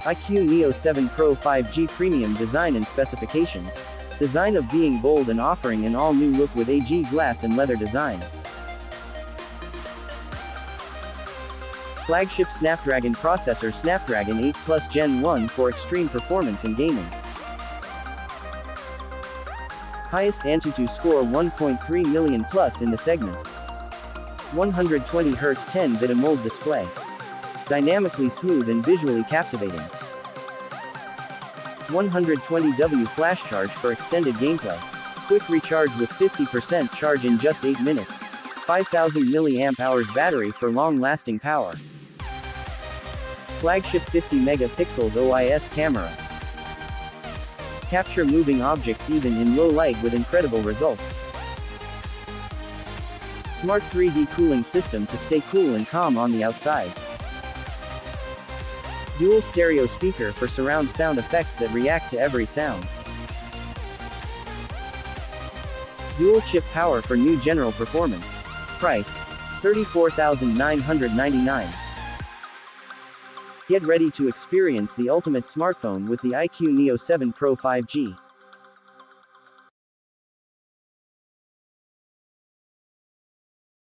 Iqoo Neo 7 Pro 5G Premium Design and Specifications. Design of being bold and offering an all-new look with AG glass and leather design. Flagship Snapdragon processor Snapdragon 8 Plus Gen 1 for extreme performance in gaming. Highest AnTuTu score 1.3 million plus in the segment. 120Hz 10-bit AMOLED display. Dynamically smooth and visually captivating. 120W FlashCharge for extended gameplay. Quick recharge with 50% charge in just 8 minutes. 5000 mAh battery for long-lasting power. Flagship 50 megapixels OIS camera. Capture moving objects even in low light with incredible results. Smart 3D cooling system to stay cool and calm on the outside. Dual stereo speaker for surround sound effects that react to every sound. Dual chip power for new general performance. Price: $34,999. Get ready to experience the ultimate smartphone with the Iqoo Neo 7 Pro 5G.